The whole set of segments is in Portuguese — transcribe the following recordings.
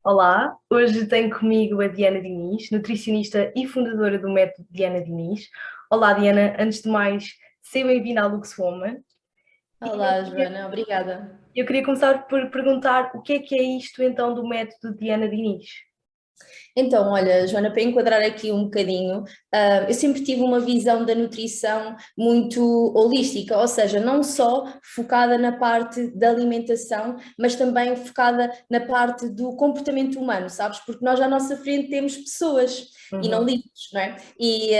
Olá, hoje tenho comigo a Diana Diniz, nutricionista e fundadora do método Diana Diniz. Olá, Diana, antes de mais, seja bem-vinda à Luxwoman. E Olá, Joana, obrigada. eu queria começar por perguntar o que é isto então do método Diana Diniz? Então, olha, Joana, para enquadrar aqui um bocadinho, eu sempre tive uma visão da nutrição muito holística, ou seja, não só focada na parte da alimentação, mas também focada na parte do comportamento humano, sabes? Porque nós à nossa frente temos pessoas e não Uhum. livros, não é? E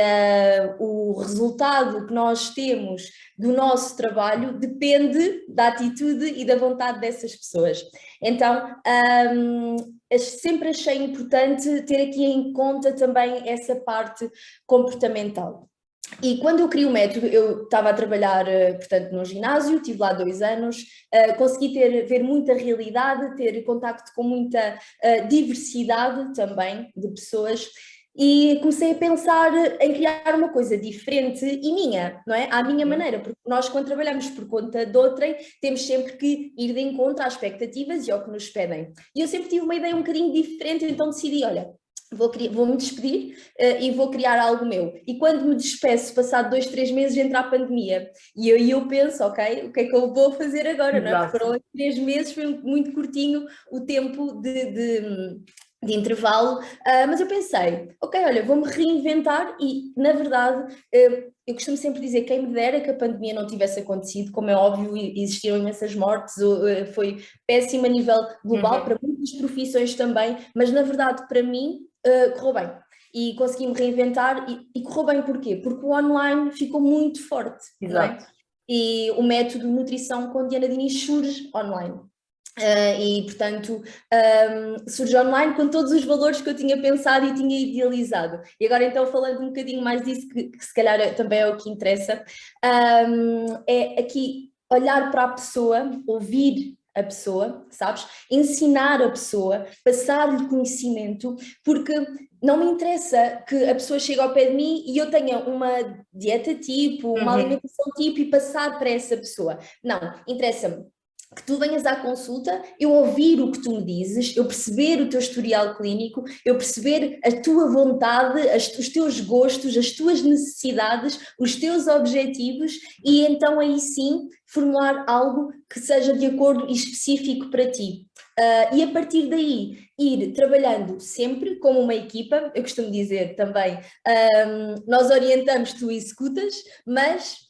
o resultado que nós temos do nosso trabalho depende da atitude e da vontade dessas pessoas. Então, sempre achei importante ter aqui em conta também essa parte comportamental. E quando eu criei o método, eu estava a trabalhar, portanto, num ginásio, estive lá 2 anos, consegui ver muita realidade, ter contacto com muita diversidade também de pessoas, e comecei a pensar em criar uma coisa diferente e minha, não é? À minha Sim. maneira, porque nós quando trabalhamos por conta de outrem, temos sempre que ir de encontro às expectativas e ao que nos pedem. E eu sempre tive uma ideia um bocadinho diferente, então decidi, olha, vou-me despedir e vou criar algo meu. E quando me despeço, passado 2, 3 meses, entra a pandemia. E eu penso, ok, o que é que eu vou fazer agora, não é? Porque Exato. foram 3 meses, foi muito curtinho o tempo de intervalo, mas eu pensei, ok, olha, vou-me reinventar e, na verdade, eu costumo sempre dizer, quem me dera que a pandemia não tivesse acontecido, como é óbvio, existiram imensas mortes, foi péssimo a nível global, Uhum. para muitas profissões também, mas na verdade, para mim, correu bem. E consegui-me reinventar e correu bem porquê? Porque o online ficou muito forte, não é? Exato. E o método Nutrição com Diana Diniz surge online. E, portanto, surge online com todos os valores que eu tinha pensado e tinha idealizado. E agora, então, falando um bocadinho mais disso, que se calhar também é o que interessa, é aqui olhar para a pessoa, ouvir a pessoa, sabes? Ensinar a pessoa, passar-lhe conhecimento, porque não me interessa que a pessoa chegue ao pé de mim e eu tenha uma dieta tipo, uma Uhum. alimentação tipo e passar para essa pessoa. Não, interessa-me que tu venhas à consulta, eu ouvir o que tu me dizes, eu perceber o teu historial clínico, eu perceber a tua vontade, os teus gostos, as tuas necessidades, os teus objetivos e então aí sim formular algo que seja de acordo e específico para ti. E a partir daí ir trabalhando sempre como uma equipa, eu costumo dizer também, nós orientamos, tu executas, mas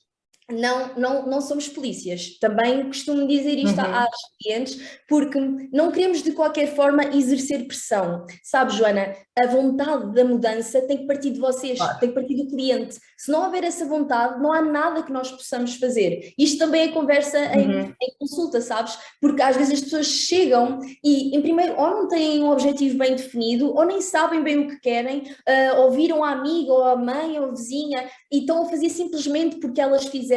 não somos polícias. Também costumo dizer isto Uhum. às clientes, porque não queremos de qualquer forma exercer pressão. Sabe, Joana, a vontade da mudança tem que partir de vocês, Claro. tem que partir do cliente. Se não houver essa vontade, não há nada que nós possamos fazer. Isto também é conversa Uhum. em consulta, sabes? Porque às vezes as pessoas chegam e, em primeiro, ou não têm um objetivo bem definido, ou nem sabem bem o que querem, ouviram a amiga, ou a mãe, ou a vizinha, e estão a fazer simplesmente porque elas fizeram,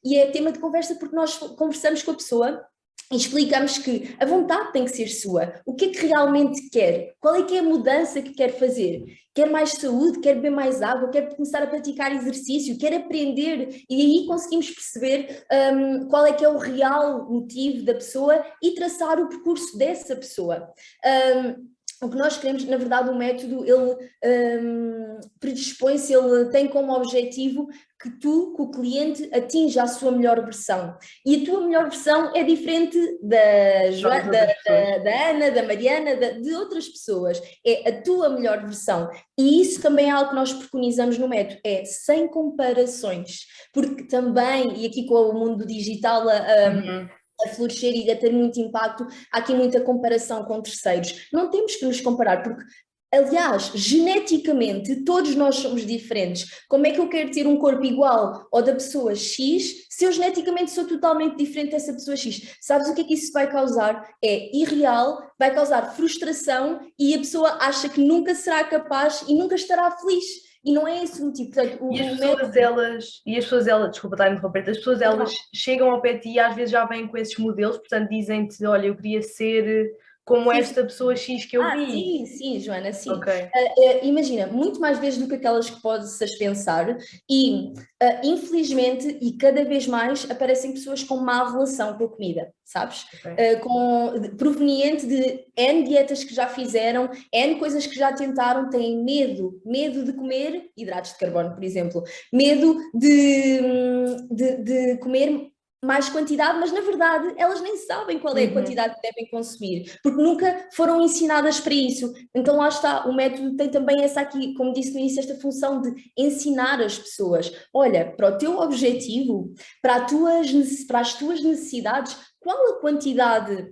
e é tema de conversa porque nós conversamos com a pessoa e explicamos que a vontade tem que ser sua. O que é que realmente quer? Qual é que é a mudança que quer fazer? Quer mais saúde? Quer beber mais água? Quer começar a praticar exercício? Quer aprender? E aí conseguimos perceber qual é que é o real motivo da pessoa e traçar o percurso dessa pessoa. O que nós queremos, na verdade, o método, ele predispõe-se, ele tem como objetivo que tu, que o cliente, atinja a sua melhor versão. E a tua melhor versão é diferente Das outras pessoas. Da Ana, da Mariana, de outras pessoas. É a tua melhor versão. E isso também é algo que nós preconizamos no método, é sem comparações. Porque também, e aqui com o mundo digital Uhum. a florescer e a ter muito impacto, há aqui muita comparação com terceiros. Não temos que nos comparar, porque aliás, geneticamente, todos nós somos diferentes. Como é que eu quero ter um corpo igual ao da pessoa X, se eu geneticamente sou totalmente diferente dessa pessoa X? Sabes o que é que isso vai causar? É irreal, vai causar frustração e a pessoa acha que nunca será capaz e nunca estará feliz. E não é esse o motivo. Portanto, E as o pessoas, método. elas, desculpa estar a interromper, as pessoas, elas Então, chegam ao pé de ti e às vezes já vêm com esses modelos, portanto dizem-te, olha, eu queria ser como Sim, sim. esta pessoa X que eu vi. Sim, sim, Joana, sim. Ok, Imagina, muito mais vezes do que aquelas que possas pensar, e infelizmente, e cada vez mais, aparecem pessoas com má relação com a comida, sabes? ok. Proveniente de N dietas que já fizeram, N coisas que já tentaram, têm medo de comer hidratos de carbono, por exemplo, medo de comer mais quantidade, mas na verdade elas nem sabem qual é a Uhum. quantidade que devem consumir, porque nunca foram ensinadas para isso. Então lá está, o método tem também essa aqui, como disse no início, esta função de ensinar as pessoas. Olha, para o teu objetivo, para as tuas necessidades, qual a quantidade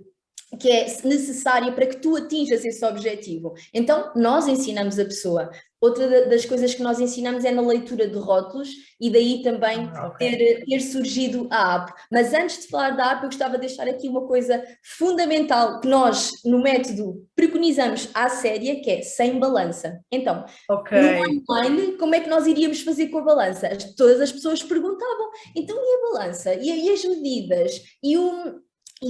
que é necessária para que tu atinjas esse objetivo. Então, nós ensinamos a pessoa. Outra das coisas que nós ensinamos é na leitura de rótulos, e daí também Ok. ter surgido a app. Mas antes de falar da app, eu gostava de deixar aqui uma coisa fundamental que nós, no método, preconizamos à séria, que é sem balança. Então, Ok. no online, como é que nós iríamos fazer com a balança? Todas as pessoas perguntavam, então e a balança? E as medidas? E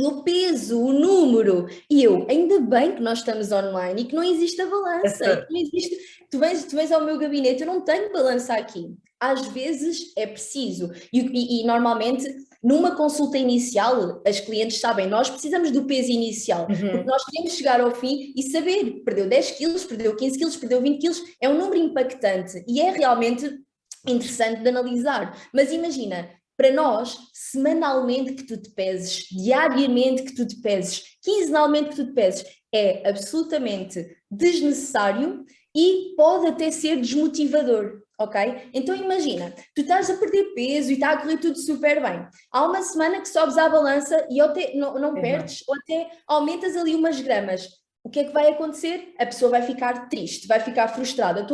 o peso, o número? E eu, ainda bem que nós estamos online e que não existe a balança, e Essa. que não existe... Tu vens ao meu gabinete, eu não tenho balança aqui. Às vezes é preciso, e normalmente numa consulta inicial, as clientes sabem, nós precisamos do peso inicial, porque Uhum. nós queremos chegar ao fim e saber, perdeu 10 quilos, perdeu 15 quilos, perdeu 20 quilos, é um número impactante e é realmente interessante de analisar. Mas imagina, para nós, semanalmente que tu te peses, diariamente que tu te peses, quinzenalmente que tu te peses, é absolutamente desnecessário e pode até ser desmotivador. Ok? Então imagina, tu estás a perder peso e está a correr tudo super bem. Há uma semana que sobes à balança e não Uhum. perdes, ou até aumentas ali umas gramas. O que é que vai acontecer? A pessoa vai ficar triste, vai ficar frustrada.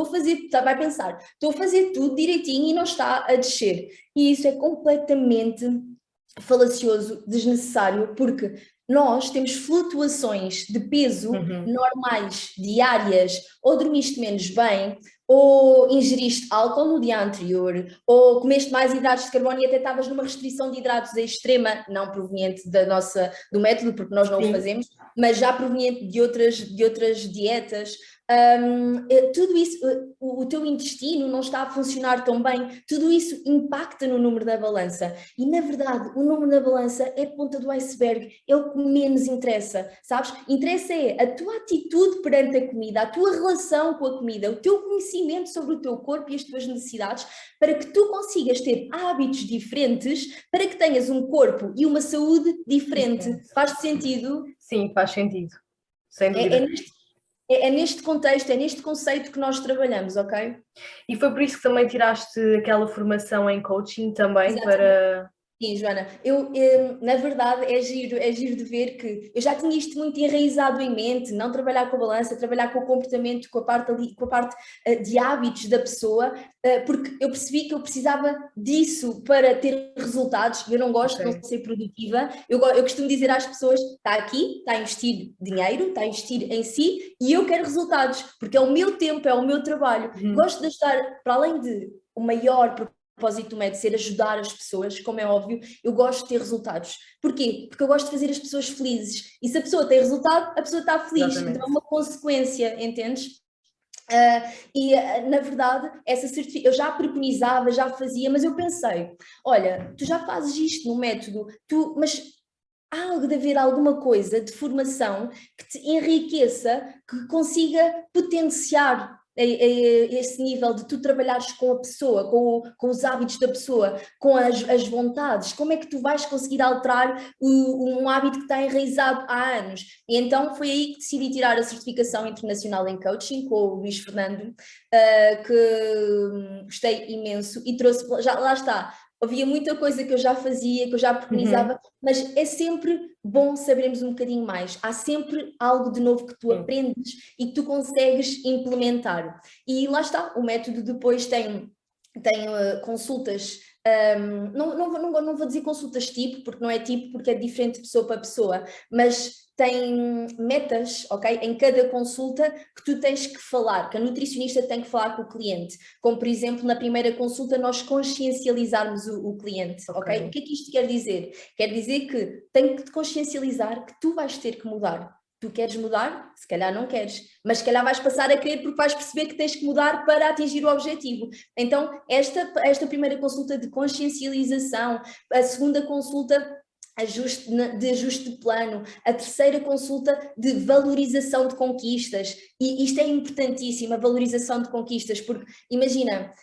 Vai pensar, estou a fazer tudo direitinho e não está a descer. E isso é completamente falacioso, desnecessário, porque nós temos flutuações de peso Uhum. normais, diárias, ou dormiste menos bem, ou ingeriste álcool no dia anterior, ou comeste mais hidratos de carbono e até estavas numa restrição de hidratos extrema, não proveniente do método, porque nós não o Sim. fazemos, mas já proveniente de outras dietas. Tudo isso, o teu intestino não está a funcionar tão bem, tudo isso impacta no número da balança. E na verdade, o número da balança é a ponta do iceberg, é o que menos interessa, sabes? Interessa é a tua atitude perante a comida, a tua relação com a comida, o teu conhecimento sobre o teu corpo e as tuas necessidades, para que tu consigas ter hábitos diferentes, para que tenhas um corpo e uma saúde diferente. Faz sentido? Sim, faz sentido. Sem É, é dúvida. neste, é neste contexto, é neste conceito que nós trabalhamos, ok? E foi por isso que também tiraste aquela formação em coaching também Exatamente. para. Sim, Joana, na verdade é giro de ver que eu já tinha isto muito enraizado em mente, não trabalhar com a balança, trabalhar com o comportamento, com a parte de hábitos da pessoa, porque eu percebi que eu precisava disso para ter resultados. Eu não gosto de não Ok. ser produtiva, eu costumo dizer às pessoas, está aqui, está a investir dinheiro, está a investir em si e eu quero resultados, porque é o meu tempo, é o meu trabalho. Uhum. Gosto de estar, para além de o maior propósito do método ser ajudar as pessoas, como é óbvio, eu gosto de ter resultados. Porquê? Porque eu gosto de fazer as pessoas felizes. E se a pessoa tem resultado, a pessoa está feliz. Então é Exatamente. uma consequência, entendes? Na verdade, essa certificação eu já preconizava, já fazia, mas eu pensei: olha, tu já fazes isto no método, mas há algo de haver alguma coisa de formação que te enriqueça, que consiga potenciar esse nível de tu trabalhares com a pessoa, com os hábitos da pessoa, com as vontades. Como é que tu vais conseguir alterar um hábito que está enraizado há anos? E então foi aí que decidi tirar a certificação internacional em coaching com o Luís Fernando, que gostei imenso e trouxe, já, lá está, havia muita coisa que eu já fazia, que eu já Uhum. preconizava, mas é sempre bom sabermos um bocadinho mais. Há sempre algo de novo que tu Sim. aprendes e que tu consegues implementar. E lá está, o método depois tem consultas. Não vou dizer consultas tipo, porque não é tipo, porque é diferente de pessoa para pessoa, mas tem metas, ok? Em cada consulta que tu tens que falar, que a nutricionista tem que falar com o cliente. Como, por exemplo, na primeira consulta, nós consciencializarmos o cliente, Ok. ok? O que é que isto quer dizer? Quer dizer que tem que te consciencializar que tu vais ter que mudar. Tu queres mudar? Se calhar não queres, mas se calhar vais passar a querer porque vais perceber que tens que mudar para atingir o objetivo. Então, esta primeira consulta de consciencialização, a segunda consulta de ajuste de plano, a terceira consulta de valorização de conquistas, e isto é importantíssimo, a valorização de conquistas, porque imagina,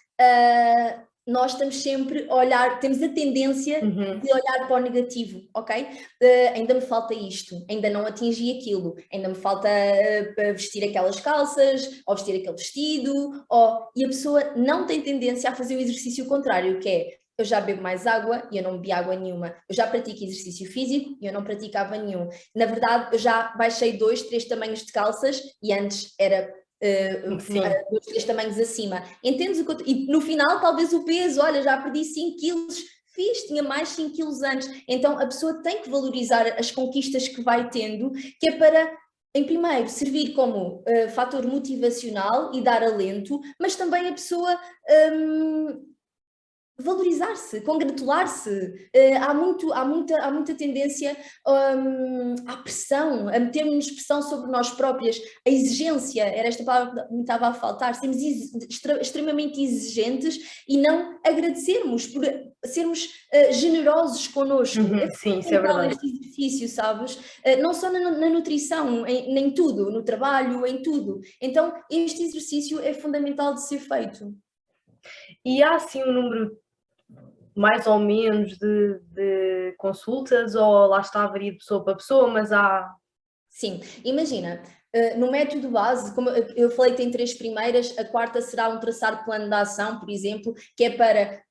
nós estamos sempre a olhar, temos a tendência de olhar para o negativo, ok? Ainda me falta isto, ainda não atingi aquilo, ainda me falta vestir aquelas calças, ou vestir aquele vestido, e a pessoa não tem tendência a fazer o exercício contrário, que é: eu já bebo mais água e eu não bebi água nenhuma. Eu já pratico exercício físico e eu não praticava nenhum. Na verdade, eu já baixei 2, 3 tamanhos de calças e antes era 2, 3 tamanhos acima. Entendes o que E no final, talvez o peso, olha, já perdi 5 quilos. Tinha mais 5 quilos antes. Então, a pessoa tem que valorizar as conquistas que vai tendo, que é para, em primeiro, servir como fator motivacional e dar alento, mas também a pessoa valorizar-se, congratular-se. Há muita tendência à pressão, a metermos pressão sobre nós próprias. A exigência, era esta palavra que me estava a faltar, sermos extremamente exigentes e não agradecermos por sermos generosos connosco. Sim, isso é verdade. Este exercício, sabes? Não só na nutrição, em tudo, no trabalho, em tudo. Então, este exercício é fundamental de ser feito. E há assim um número mais ou menos de consultas, ou lá está, varia de pessoa para pessoa, mas há... Sim, imagina, no método base, como eu falei que tem 3 primeiras, a quarta será um traçar plano de ação, por exemplo, que é para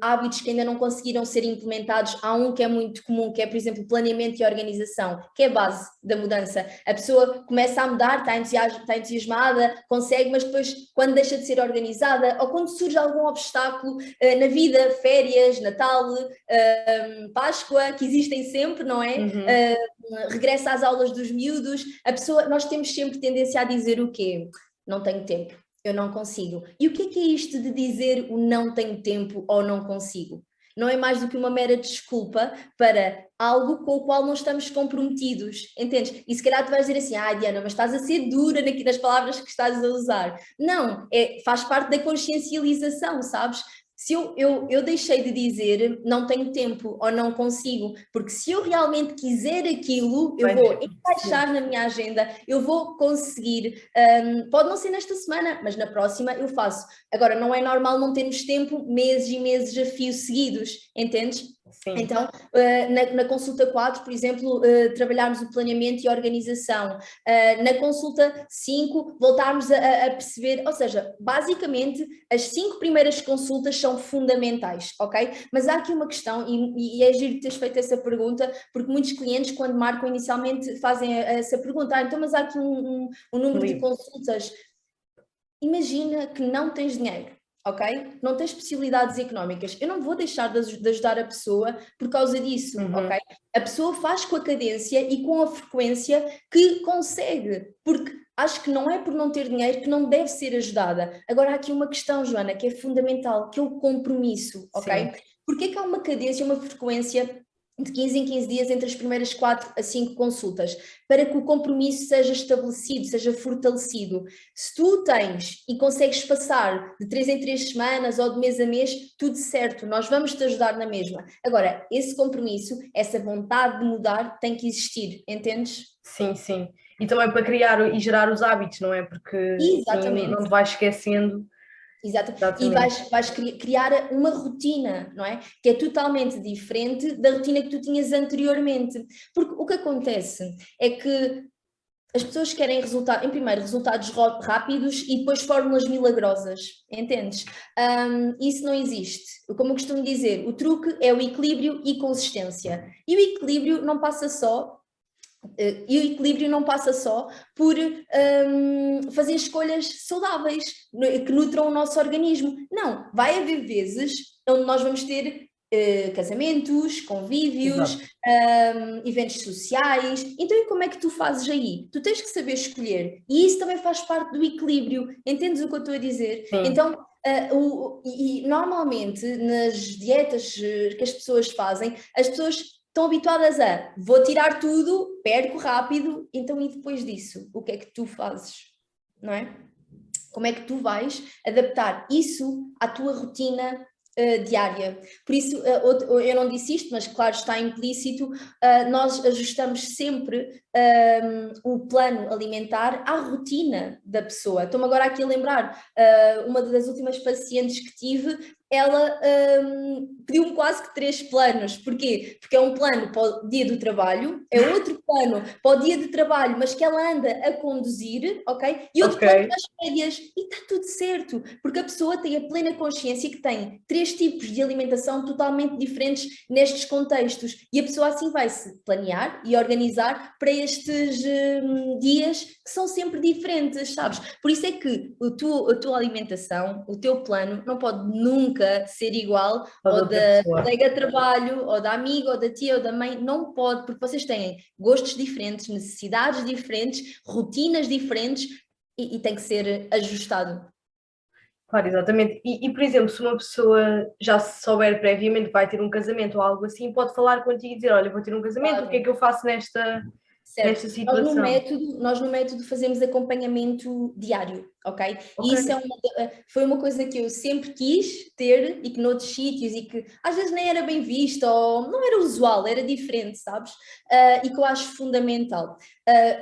hábitos que ainda não conseguiram ser implementados. Há um que é muito comum, que é, por exemplo, planeamento e organização, que é a base da mudança. A pessoa começa a mudar, está entusiasmada, consegue, mas depois, quando deixa de ser organizada, ou quando surge algum obstáculo na vida, férias, Natal, Páscoa, que existem sempre, não é? Regressa às aulas dos miúdos, nós temos sempre tendência a dizer o quê? Não tenho tempo, eu não consigo. E o que é isto de dizer o não tenho tempo ou não consigo? Não é mais do que uma mera desculpa para algo com o qual não estamos comprometidos, entendes? E se calhar tu vais dizer assim: Diana, mas estás a ser dura nas palavras que estás a usar. Não, faz parte da consciencialização, sabes? Se eu deixei de dizer não tenho tempo ou não consigo, porque se eu realmente quiser aquilo, eu vou encaixar na minha agenda, eu vou conseguir, pode não ser nesta semana, mas na próxima eu faço. Agora, não é normal não termos tempo meses e meses a fio seguidos, entendes? Sim. Então, na consulta 4, por exemplo, trabalharmos o planeamento e a organização. Na consulta 5, voltarmos a perceber, ou seja, basicamente, as 5 primeiras consultas são fundamentais, ok? Mas há aqui uma questão, e é giro teres feito essa pergunta, porque muitos clientes, quando marcam inicialmente, fazem essa pergunta: então, mas há aqui um número de consultas. Imagina que não tens dinheiro. Ok? Não tens possibilidades económicas. Eu não vou deixar de ajudar a pessoa por causa disso, ok? A pessoa faz com a cadência e com a frequência que consegue, porque acho que não é por não ter dinheiro que não deve ser ajudada. Agora há aqui uma questão, Joana, que é fundamental, que é o compromisso, ok? Porque é que há uma cadência, uma frequência de 15 em 15 dias entre as primeiras 4 a 5 consultas, para que o compromisso seja estabelecido, seja fortalecido. Se tu tens e consegues passar de 3 em 3 semanas ou de mês a mês, tudo certo, nós vamos te ajudar na mesma. Agora, esse compromisso, essa vontade de mudar tem que existir, entendes? Sim, sim. E também para criar e gerar os hábitos, não é? Porque assim, não te vais esquecendo. Exato. E vais criar uma rotina, não é? Que é totalmente diferente da rotina que tu tinhas anteriormente. Porque o que acontece é que as pessoas querem em primeiro, resultados rápidos e depois fórmulas milagrosas, entendes? Isso não existe. Como eu costumo dizer, o truque é o equilíbrio e consistência. E o equilíbrio não passa só por fazer escolhas saudáveis que nutram o nosso organismo. Não, vai haver vezes onde nós vamos ter casamentos, convívios, eventos sociais. Então, e como é que tu fazes aí? Tu tens que saber escolher. E isso também faz parte do equilíbrio. Entendes o que eu estou a dizer? Sim. Então, normalmente nas dietas que as pessoas fazem, as pessoas estão habituadas a vou tirar tudo, perco rápido, então e depois disso, o que é que tu fazes? Não é? Como é que tu vais adaptar isso à tua rotina diária? Por isso, eu não disse isto, mas claro, está implícito, nós ajustamos sempre o plano alimentar à rotina da pessoa. Estou-me agora aqui a lembrar, uma das últimas pacientes que tive, ela pediu-me quase que 3 planos. Porquê? Porque é um plano para o dia do trabalho, é outro plano para o dia de trabalho, mas que ela anda a conduzir, ok? E outro plano para as férias, e está tudo certo, porque a pessoa tem a plena consciência que tem 3 tipos de alimentação totalmente diferentes nestes contextos, e a pessoa assim vai se planear e organizar para estes dias que são sempre diferentes, sabes? Por isso é que a tua alimentação, o teu plano, não pode nunca ser igual ao da colega de trabalho, ou da amiga, ou da tia, ou da mãe, não pode, porque vocês têm gostos diferentes, necessidades diferentes, rotinas diferentes, e tem que ser ajustado. Claro, exatamente. Por exemplo, se uma pessoa já souber previamente que vai ter um casamento ou algo assim, pode falar contigo e dizer, olha, vou ter um casamento, Claro. o que é que eu faço nesta situação? Nós no método fazemos acompanhamento diário, ok? E isso foi uma coisa que eu sempre quis ter e que noutros sítios e que às vezes nem era bem visto ou não era usual, era diferente, sabes? E que eu acho fundamental.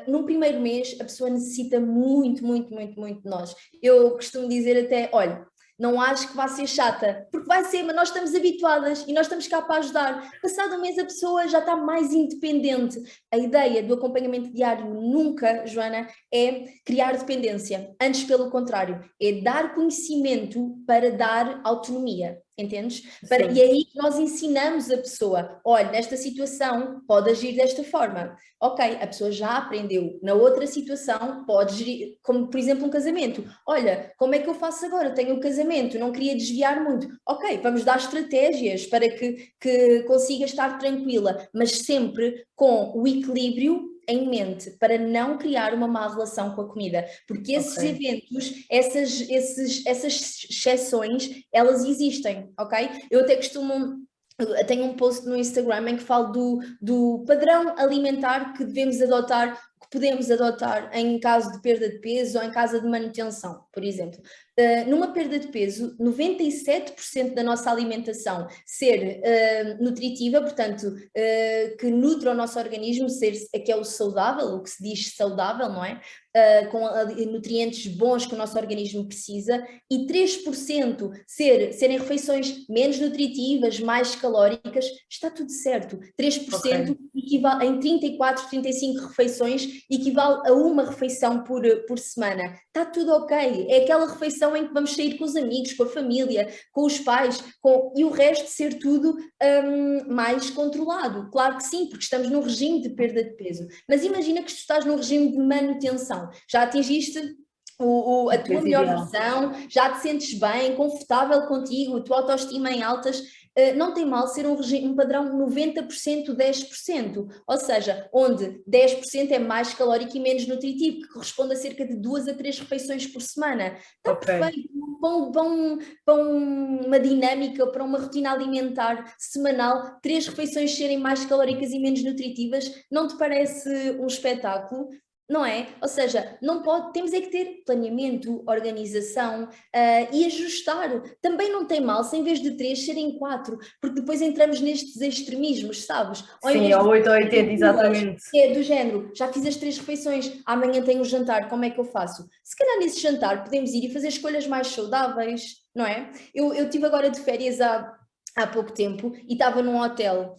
No primeiro mês a pessoa necessita muito, muito, muito, muito de nós. Eu costumo dizer até, olha, não acho que vai ser chata, porque vai ser, mas nós estamos habituadas e nós estamos cá para ajudar. Passado um mês a pessoa já está mais independente. A ideia do acompanhamento diário nunca, Joana, é criar dependência. Antes, pelo contrário, é dar conhecimento para dar autonomia. Entendes? E é aí que nós ensinamos a pessoa, olha, nesta situação pode agir desta forma. Ok, a pessoa já aprendeu. Na outra situação pode gerir, como por exemplo um casamento. Olha, como é que eu faço agora? Eu tenho um casamento, não queria desviar muito. Ok, vamos dar estratégias para que consiga estar tranquila, mas sempre com o equilíbrio em mente, para não criar uma má relação com a comida, porque esses eventos, essas exceções, elas existem, ok? Eu até tenho um post no Instagram em que falo do padrão alimentar que devemos adotar, que podemos adotar em caso de perda de peso ou em caso de manutenção, por exemplo. Numa perda de peso, 97% da nossa alimentação ser nutritiva, portanto, que nutre o nosso organismo, que é o saudável, o que se diz saudável, não é? Com nutrientes bons que o nosso organismo precisa, e 3% serem refeições menos nutritivas, mais calóricas, está tudo certo. 3% equivale em 34, 35 refeições, equivale a uma refeição por semana. Está tudo ok. É aquela refeição em que vamos sair com os amigos, com a família, com os pais, e o resto ser tudo mais controlado. Claro que sim, porque estamos num regime de perda de peso. Mas imagina que tu estás num regime de manutenção. Já atingiste a tua melhor versão, já te sentes bem, confortável contigo, a tua autoestima em altas. Não tem mal ser um padrão 90%, 10%, ou seja, onde 10% é mais calórico e menos nutritivo, que corresponde a cerca de 2 a 3 refeições por semana. Está perfeito, para uma dinâmica, para uma rotina alimentar semanal, 3 refeições serem mais calóricas e menos nutritivas, não te parece um espetáculo? Não é? Ou seja, temos é que ter planeamento, organização e ajustar. Também não tem mal se em vez de 3 serem 4, porque depois entramos nestes extremismos, sabes? Sim, ao 8 ou 80, exatamente. É do género, já fiz as 3 refeições, amanhã tenho um jantar, como é que eu faço? Se calhar nesse jantar podemos ir e fazer escolhas mais saudáveis, não é? Eu estive agora de férias há pouco tempo e estava num hotel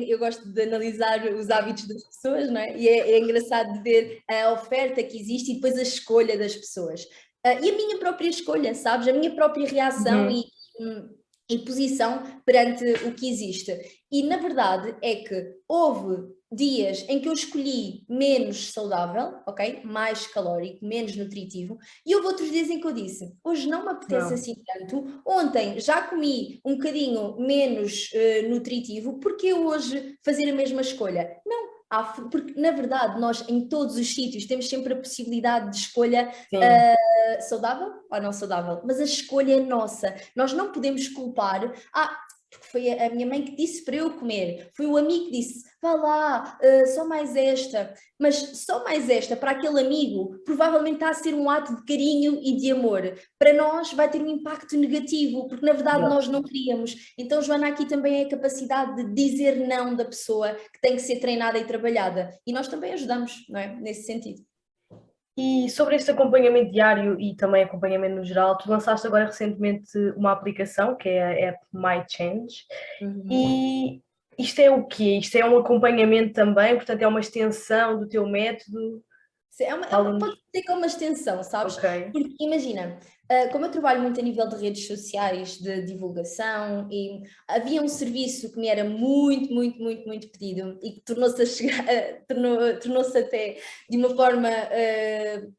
eu gosto de analisar os hábitos das pessoas, não é? E é engraçado de ver a oferta que existe e depois a escolha das pessoas. E a minha própria escolha, sabes? A minha própria reação e posição perante o que existe. E na verdade é que houve dias em que eu escolhi menos saudável, ok? Mais calórico, menos nutritivo, e houve outros dias em que eu disse, hoje não me apetece assim tanto, ontem já comi um bocadinho menos nutritivo, porque hoje fazer a mesma escolha? Não, porque na verdade nós em todos os sítios temos sempre a possibilidade de escolha saudável ou não saudável, mas a escolha é nossa, nós não podemos culpar, porque foi a minha mãe que disse para eu comer, foi o amigo que disse, vá lá, só mais esta, mas só mais esta, para aquele amigo, provavelmente está a ser um ato de carinho e de amor. Para nós vai ter um impacto negativo, porque na verdade nós não queríamos. Então, Joana, aqui também é a capacidade de dizer não da pessoa que tem que ser treinada e trabalhada. E nós também ajudamos, não é? Nesse sentido. E sobre este acompanhamento diário e também acompanhamento no geral, tu lançaste agora recentemente uma aplicação que é a app My Change. E isto é o quê? Isto é um acompanhamento também, portanto é uma extensão do teu método? Pode ser que é uma extensão, sabes? Ok. Porque imagina, como eu trabalho muito a nível de redes sociais, de divulgação, e havia um serviço que me era muito, muito, muito, muito pedido e que tornou-se até de uma forma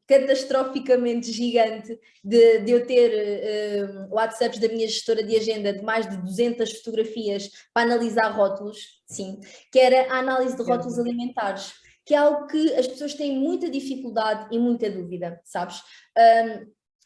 catastroficamente gigante de eu ter WhatsApps da minha gestora de agenda de mais de 200 fotografias para analisar rótulos, sim, que era a análise de rótulos alimentares, que é algo que as pessoas têm muita dificuldade e muita dúvida, sabes?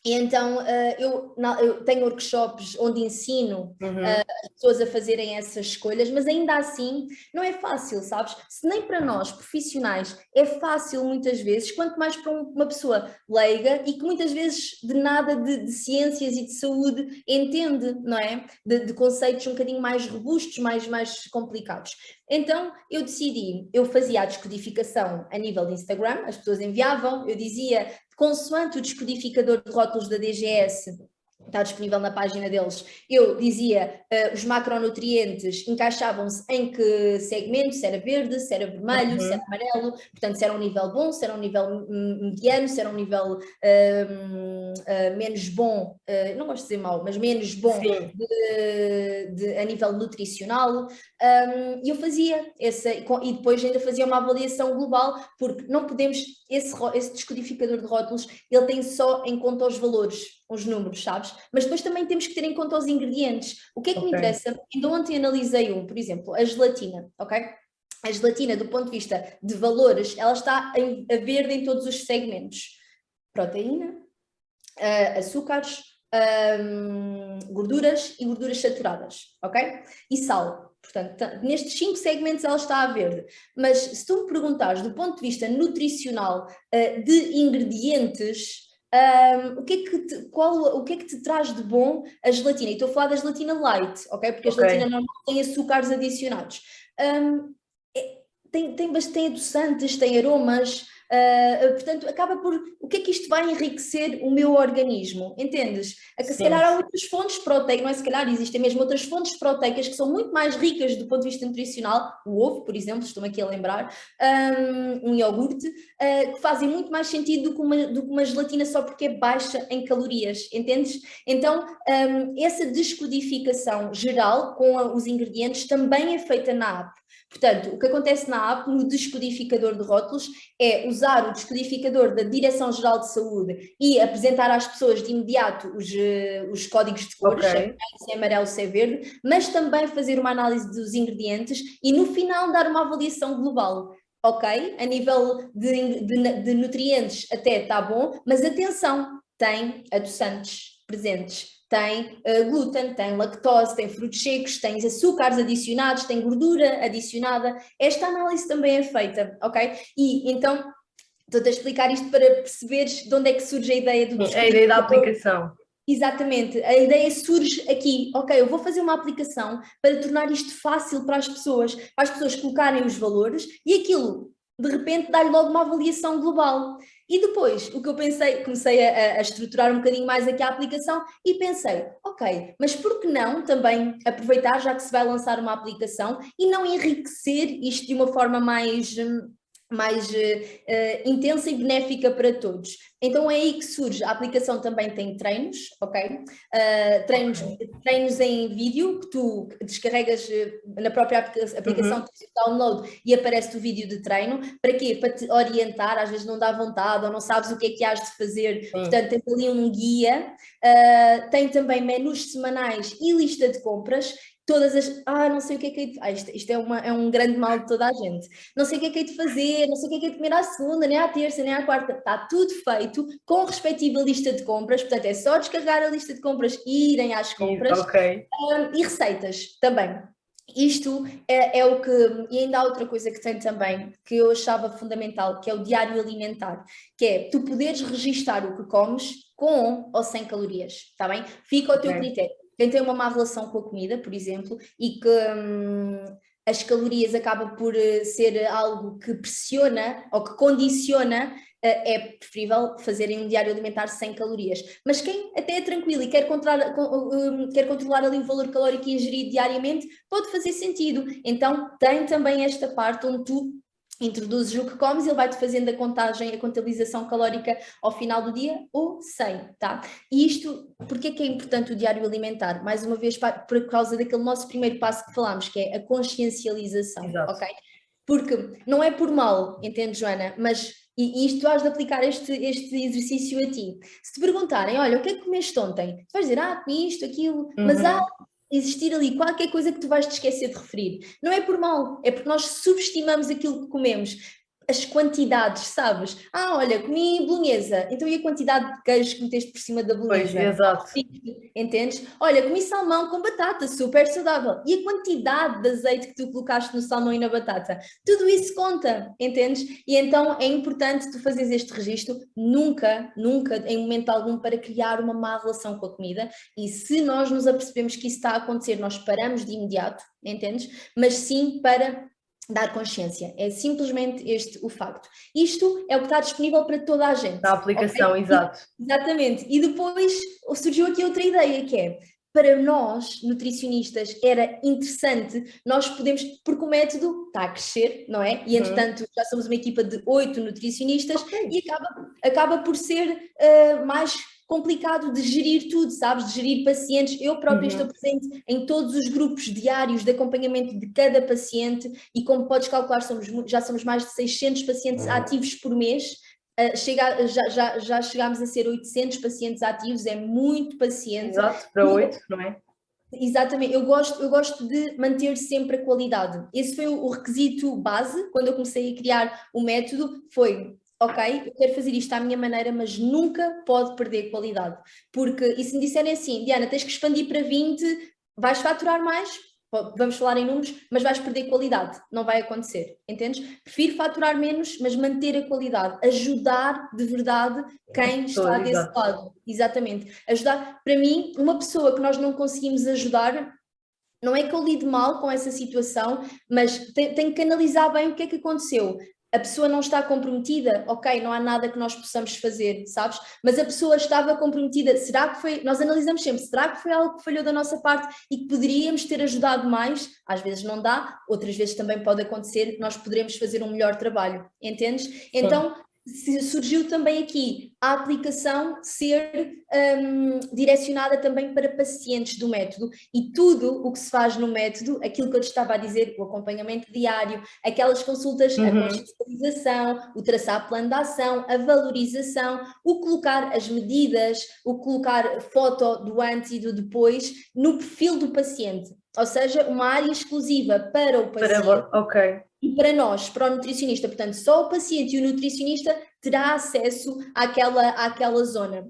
E então eu tenho workshops onde ensino as pessoas a fazerem essas escolhas, mas ainda assim não é fácil, sabes? Se nem para nós, profissionais, é fácil muitas vezes, quanto mais para uma pessoa leiga e que muitas vezes de nada de ciências e de saúde entende, não é? De conceitos um bocadinho mais robustos, mais complicados. Então eu decidi, eu fazia a descodificação a nível de Instagram, as pessoas enviavam, eu dizia, consoante o descodificador de rótulos da DGS, está disponível na página deles, eu dizia os macronutrientes encaixavam-se em que segmento, se era verde, se era vermelho, se era amarelo, portanto se era um nível bom, se era um nível mediano, se era um nível menos bom, não gosto de dizer mau, mas menos bom a nível nutricional, e eu fazia essa, e depois ainda fazia uma avaliação global, porque não podemos, esse descodificador de rótulos, ele tem só em conta os valores, os números, sabes? Mas depois também temos que ter em conta os ingredientes. O que é que me interessa? Ainda ontem analisei por exemplo, a gelatina, ok? A gelatina, do ponto de vista de valores, ela está a verde em todos os segmentos. Proteína, açúcares, gorduras e gorduras saturadas, ok? E sal. Portanto, nestes 5 segmentos ela está a verde. Mas se tu me perguntares do ponto de vista nutricional de ingredientes, o que é que te traz de bom a gelatina? E estou a falar da gelatina light, ok? Porque a gelatina normal tem açúcares adicionados. Tem adoçantes, tem aromas, portanto, acaba por o que é que isto vai enriquecer o meu organismo, entendes? Se calhar há outras fontes proteicas, não é se calhar, existem mesmo outras fontes proteicas que são muito mais ricas do ponto de vista nutricional, o ovo, por exemplo, estou-me aqui a lembrar, um iogurte, que fazem muito mais sentido do que uma gelatina só porque é baixa em calorias, entendes? Então, essa descodificação geral com os ingredientes também é feita na app. Portanto, o que acontece na app, no descodificador de rótulos, é usar o descodificador da Direção-Geral de Saúde e apresentar às pessoas de imediato os códigos de cores, se é amarelo, se é verde, mas também fazer uma análise dos ingredientes e no final dar uma avaliação global. Ok? A nível de nutrientes até está bom, mas atenção, tem adoçantes presentes. Tem glúten, tem lactose, tem frutos secos, tem açúcares adicionados, tem gordura adicionada. Esta análise também é feita, ok? E então, estou-te a explicar isto para perceberes de onde é que surge a ideia do a ideia da aplicação. Exatamente, a ideia surge aqui, ok, eu vou fazer uma aplicação para tornar isto fácil para as pessoas colocarem os valores e aquilo, de repente, dá-lhe logo uma avaliação global. E depois, o que eu pensei, comecei a estruturar um bocadinho mais aqui a aplicação e pensei, ok, mas por que não também aproveitar, já que se vai lançar uma aplicação, e não enriquecer isto de uma forma mais intensa e benéfica para todos. Então é aí que surge, a aplicação também tem treinos, ok? Treinos em vídeo, que tu descarregas na própria aplicação, tens o download e aparece o vídeo de treino, para quê? Para te orientar, às vezes não dá vontade ou não sabes o que é que has de fazer, portanto tem ali um guia, tem também menus semanais e lista de compras. não sei o que é que hei de... isto é um grande mal de toda a gente. Não sei o que é que hei de fazer, não sei o que é que hei de comer à segunda, nem à terça, nem à quarta. Está tudo feito com a respectiva lista de compras, portanto é só descarregar a lista de compras e irem às compras. Ok. E receitas também. Isto é o que... E ainda há outra coisa que tem também, que eu achava fundamental, que é o diário alimentar, que é tu poderes registar o que comes com ou sem calorias, está bem? Fica ao teu critério. Quem tem uma má relação com a comida, por exemplo, e que as calorias acaba por ser algo que pressiona ou que condiciona, é preferível fazerem um diário alimentar sem calorias. Mas quem até é tranquilo e quer controlar ali o valor calórico ingerido diariamente, pode fazer sentido. Então tem também esta parte onde tu introduzes o que comes, ele vai-te fazendo a contagem, a contabilização calórica ao final do dia, ou sem, tá? E isto, porque é que é importante o diário alimentar? Mais uma vez, por causa daquele nosso primeiro passo que falámos, que é a consciencialização, ok? Porque não é por mal, entende, Joana? Mas, e isto tu has de aplicar este exercício a ti. Se te perguntarem, olha, o que é que comeste ontem? Tu vais dizer, comi isto, aquilo, mas há existir ali qualquer coisa que tu vais te esquecer de referir. Não é por mal, é porque nós subestimamos aquilo que comemos. As quantidades, sabes? Olha, comi bolonhesa, então e a quantidade de queijo que meteste por cima da bolonhesa? Pois, exato. Entendes? Olha, comi salmão com batata, super saudável. E a quantidade de azeite que tu colocaste no salmão e na batata? Tudo isso conta, entendes? E então é importante tu fazeres este registro, nunca, em momento algum, para criar uma má relação com a comida. E se nós nos apercebemos que isso está a acontecer, nós paramos de imediato, entendes? Mas sim para dar consciência, é simplesmente este o facto. Isto é o que está disponível para toda a gente. Na aplicação, okay? Exato. Exatamente. E depois surgiu aqui outra ideia que é, para nós, nutricionistas, era interessante, nós podemos, porque o método está a crescer, não é? E entretanto já somos uma equipa de 8 nutricionistas e acaba por ser mais complicado de gerir tudo, sabes? De gerir pacientes. Eu própria estou presente em todos os grupos diários de acompanhamento de cada paciente e, como podes calcular, já somos mais de 600 pacientes ativos por mês. Já chegámos a ser 800 pacientes ativos, é muito paciente. Exato, para 8, não é? Exatamente, eu gosto de manter sempre a qualidade. Esse foi o requisito base, quando eu comecei a criar o método, foi... ok, eu quero fazer isto à minha maneira, mas nunca pode perder qualidade. Porque, e se me disserem assim, Diana, tens que expandir para 20, vais faturar mais, vamos falar em números, mas vais perder qualidade. Não vai acontecer, entendes? Prefiro faturar menos, mas manter a qualidade. Ajudar de verdade quem está desse lado. Exatamente. Ajudar, para mim, uma pessoa que nós não conseguimos ajudar, não é que eu lide mal com essa situação, mas tenho que analisar bem o que é que aconteceu. A pessoa não está comprometida, ok, não há nada que nós possamos fazer, sabes? Mas a pessoa estava comprometida, será que foi, nós analisamos sempre, será que foi algo que falhou da nossa parte e que poderíamos ter ajudado mais? Às vezes não dá, outras vezes também pode acontecer, nós poderemos fazer um melhor trabalho, entendes? Sim. Então, surgiu também aqui a aplicação ser direcionada também para pacientes do método e tudo o que se faz no método, aquilo que eu te estava a dizer, o acompanhamento diário, aquelas consultas, a consciencialização, o traçar plano de ação, a valorização, o colocar as medidas, o colocar foto do antes e do depois no perfil do paciente, ou seja, uma área exclusiva para o paciente. Ok. E para nós, para o nutricionista, portanto, só o paciente e o nutricionista terá acesso àquela zona.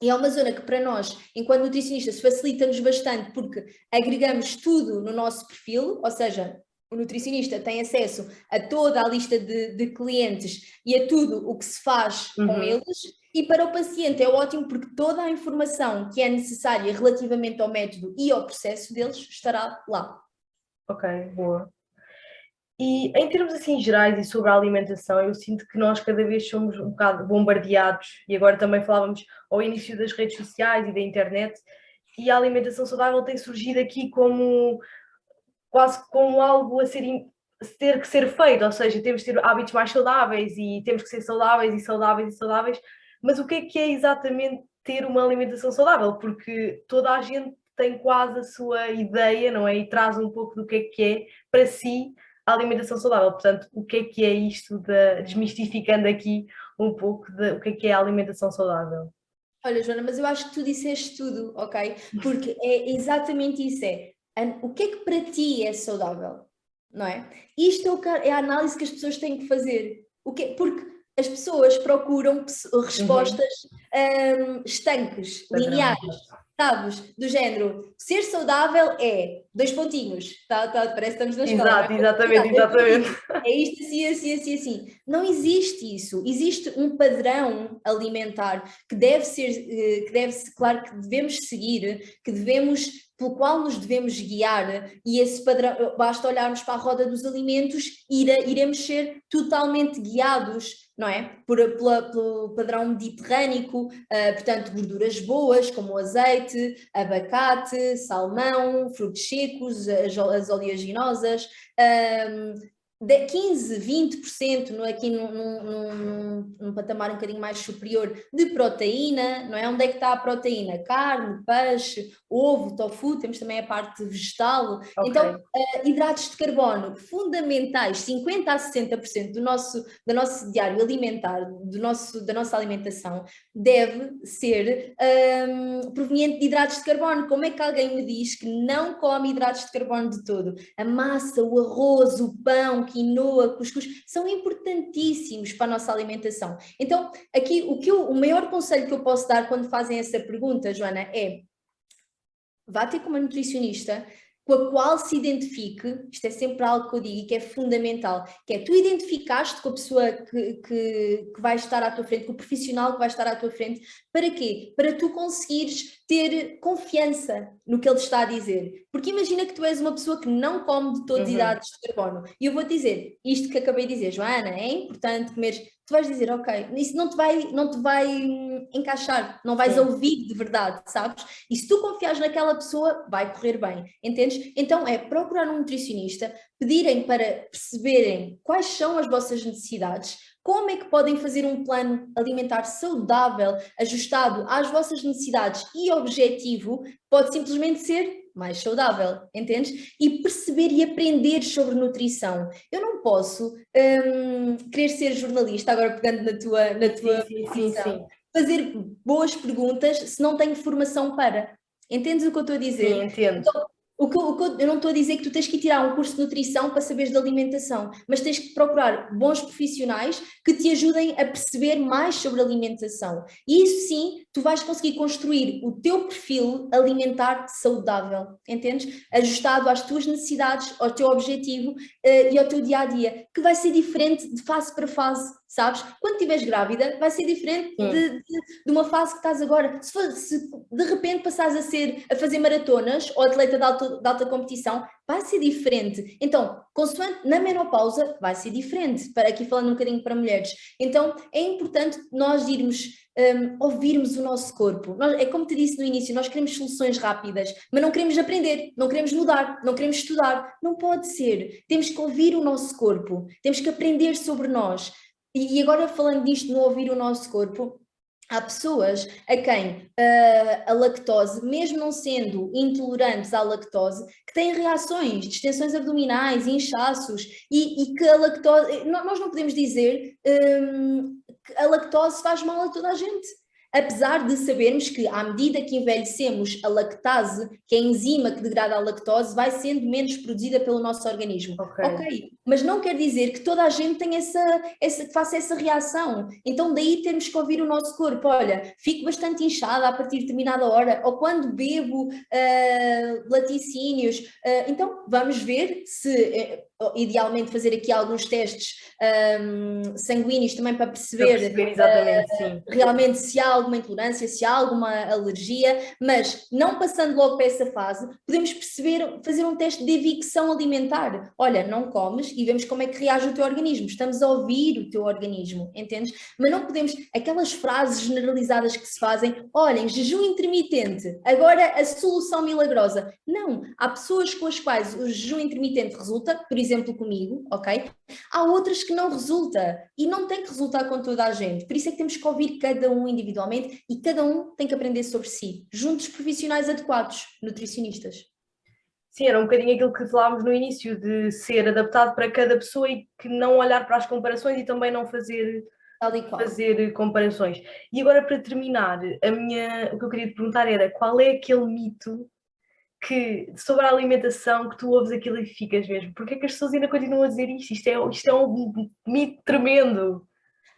E é uma zona que para nós, enquanto nutricionistas, facilita-nos bastante porque agregamos tudo no nosso perfil, ou seja, o nutricionista tem acesso a toda a lista de clientes e a tudo o que se faz com eles. E para o paciente é ótimo porque toda a informação que é necessária relativamente ao método e ao processo deles estará lá. Ok, boa. E em termos assim gerais e sobre a alimentação, eu sinto que nós cada vez somos um bocado bombardeados, e agora também falávamos ao início das redes sociais e da internet, e a alimentação saudável tem surgido aqui como quase como algo a ter que ser feito, ou seja, temos que ter hábitos mais saudáveis e temos que ser saudáveis e saudáveis e saudáveis, mas o que é exatamente ter uma alimentação saudável? Porque toda a gente tem quase a sua ideia, não é? E traz um pouco do que é para si a alimentação saudável. Portanto, o que é isto, desmistificando aqui um pouco o que é a alimentação saudável? Olha, Joana, mas eu acho que tu disseste tudo, ok? Porque é exatamente isso, O que é que para ti é saudável? Não é? Isto é a análise que as pessoas têm que fazer. Porque as pessoas procuram respostas estanques, Padrão. lineares, sabes? Do género, ser saudável é, dois pontinhos, parece que estamos na escola, não Exato, é? exatamente, Exato, dois exatamente. pontinhos. É isto assim, assim, assim, assim. Não existe isso. Existe um padrão alimentar que deve ser, claro, que devemos seguir, pelo qual nos devemos guiar, e esse padrão, basta olharmos para a roda dos alimentos e iremos ser totalmente guiados, não é? Pelo padrão mediterrâneo, portanto, gorduras boas, como o azeite, abacate, salmão, frutos secos, as oleaginosas, 15, 20% aqui num patamar um bocadinho mais superior de proteína, não é? Onde é que está a proteína? Carne, peixe, ovo, tofu, temos também a parte vegetal. Okay. Então, hidratos de carbono fundamentais, 50 a 60% do nosso diário alimentar, da nossa alimentação, deve ser proveniente de hidratos de carbono. Como é que alguém me diz que não come hidratos de carbono de todo? A massa, o arroz, o pão, quinoa, cuscuz, são importantíssimos para a nossa alimentação. Então, aqui o maior conselho que eu posso dar quando fazem essa pergunta, Joana, é: vá ter com uma nutricionista com a qual se identifique. Isto é sempre algo que eu digo e que é fundamental, que é tu identificaste com a pessoa que vai estar à tua frente, com o profissional que vai estar à tua frente. Para quê? Para tu conseguires ter confiança no que ele está a dizer. Porque imagina que tu és uma pessoa que não come de todos os hidratos de carbono, e eu vou-te dizer, isto que acabei de dizer, Joana, é importante comer. Tu vais dizer, ok, isso não te vai encaixar, não vais ouvir de verdade, sabes? E se tu confiares naquela pessoa, vai correr bem, entendes? Então é procurar um nutricionista, pedirem para perceberem quais são as vossas necessidades, como é que podem fazer um plano alimentar saudável, ajustado às vossas necessidades, e objetivo pode simplesmente ser mais saudável, entendes? E perceber e aprender sobre nutrição. Eu não posso querer ser jornalista, agora pegando na tua Sim. Fazer boas perguntas se não tenho formação para. Entendes o que eu estou a dizer? Sim, entendo. Então, eu não estou a dizer que tu tens que tirar um curso de nutrição para saberes de alimentação, mas tens que procurar bons profissionais que te ajudem a perceber mais sobre alimentação. E isso sim, tu vais conseguir construir o teu perfil alimentar saudável, entendes? Ajustado às tuas necessidades, ao teu objetivo e ao teu dia-a-dia, que vai ser diferente de fase para fase, sabes? Quando estiveres grávida, vai ser diferente de uma fase que estás agora. Se de repente passares a fazer maratonas ou atleta de alta competição, vai ser diferente. Então, consoante na menopausa, vai ser diferente. Aqui falando um bocadinho para mulheres. Então, é importante nós ouvirmos o nosso corpo. É como te disse no início, nós queremos soluções rápidas, mas não queremos aprender, não queremos mudar, não queremos estudar. Não pode ser. Temos que ouvir o nosso corpo, temos que aprender sobre nós. E agora falando disto, no ouvir o nosso corpo, há pessoas a quem a lactose, mesmo não sendo intolerantes à lactose, que têm reações, distensões abdominais, inchaços, e que a lactose, nós não podemos dizer que a lactose faz mal a toda a gente. Apesar de sabermos que, à medida que envelhecemos, a lactase, que é a enzima que degrada a lactose, vai sendo menos produzida pelo nosso organismo. Ok, mas não quer dizer que toda a gente tenha faça essa reação. Então daí temos que ouvir o nosso corpo. Olha, fico bastante inchada a partir de determinada hora, ou quando bebo laticínios. Então vamos ver se, idealmente, fazer aqui alguns testes sanguíneos também para perceber exatamente, realmente se há alguma intolerância, se há alguma alergia, mas não passando logo para essa fase, podemos fazer um teste de evicção alimentar. Olha, não comes e vemos como é que reage o teu organismo. Estamos a ouvir o teu organismo, entendes? Mas não podemos, aquelas frases generalizadas que se fazem, olhem, jejum intermitente, agora a solução milagrosa. Não, há pessoas com as quais o jejum intermitente resulta, por exemplo comigo, ok? Há outras que não resulta e não tem que resultar com toda a gente. Por isso é que temos que ouvir cada um individualmente e cada um tem que aprender sobre si, junto dos profissionais adequados, nutricionistas. Sim, era um bocadinho aquilo que falávamos no início, de ser adaptado para cada pessoa e que não olhar para as comparações e também não fazer comparações. E agora, para terminar, o que eu queria te perguntar era: qual é aquele mito sobre a alimentação, que tu ouves aquilo e ficas mesmo, porque é que as pessoas ainda continuam a dizer isto? Isto é um mito tremendo.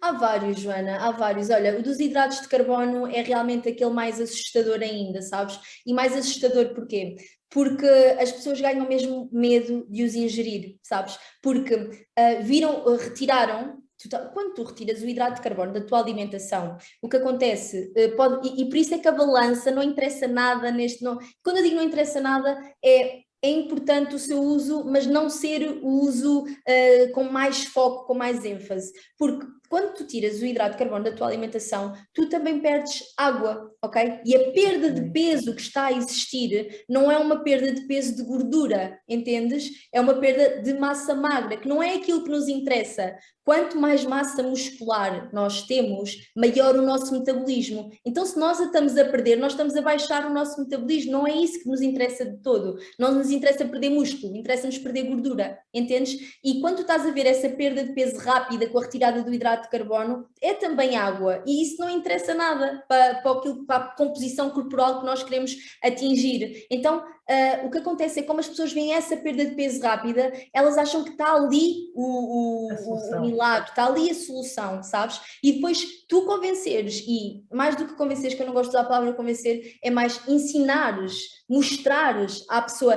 Há vários, Joana, há vários. Olha, o dos hidratos de carbono é realmente aquele mais assustador ainda, sabes? E mais assustador porquê? Porque as pessoas ganham mesmo medo de os ingerir, sabes? Porque retiraram. Quando tu retiras o hidrato de carbono da tua alimentação, o que acontece, e por isso é que a balança não interessa nada neste. Não, quando eu digo não interessa nada, é importante o seu uso, mas não ser o uso com mais foco, com mais ênfase. Porque quando tu tiras o hidrato de carbono da tua alimentação, tu também perdes água, ok? E a perda de peso que está a existir não é uma perda de peso de gordura, entendes? É uma perda de massa magra, que não é aquilo que nos interessa. Quanto mais massa muscular nós temos, maior o nosso metabolismo. Então, se nós a estamos a perder, nós estamos a baixar o nosso metabolismo. Não é isso que nos interessa de todo. Não nos interessa perder músculo, interessa-nos perder gordura, entendes? E quando tu estás a ver essa perda de peso rápida com a retirada do hidrato de carbono, é também água. E isso não interessa nada para a composição corporal que nós queremos atingir. Então, o que acontece é que como as pessoas veem essa perda de peso rápida, elas acham que está ali o milagre, está ali a solução, sabes? E depois tu convenceres, e mais do que convenceres, que eu não gosto de usar a palavra convencer, é mais ensinares, mostrares à pessoa,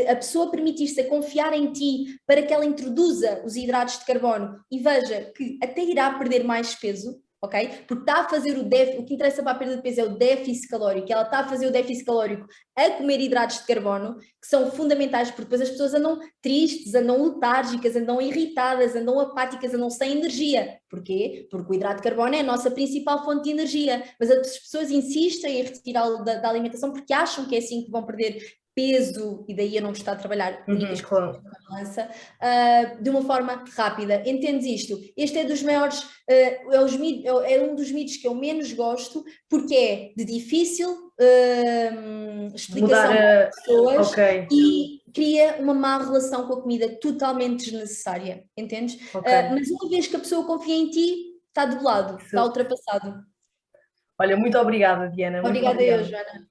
a pessoa permitir-se a confiar em ti para que ela introduza os hidratos de carbono e veja que até irá perder mais peso, ok? Porque está a fazer o déficit, o que interessa para a perda de peso é o déficit calórico, ela está a fazer o déficit calórico a comer hidratos de carbono, que são fundamentais, porque depois as pessoas andam tristes, andam letárgicas, andam irritadas, andam apáticas, andam sem energia. Porquê? Porque o hidrato de carbono é a nossa principal fonte de energia, mas as pessoas insistem em retirá-lo da alimentação porque acham que é assim que vão perder peso, e daí eu não gostar de trabalhar Claro. a balança, de uma forma rápida. Entendes isto? Este é dos maiores, é um dos mitos que eu menos gosto, porque é de difícil explicação para as pessoas, okay. E cria uma má relação com a comida totalmente desnecessária, entendes? Okay. Mas uma vez que a pessoa confia em ti, está debelado, está ultrapassado. Olha, muito obrigada, Diana. Obrigada eu, Joana.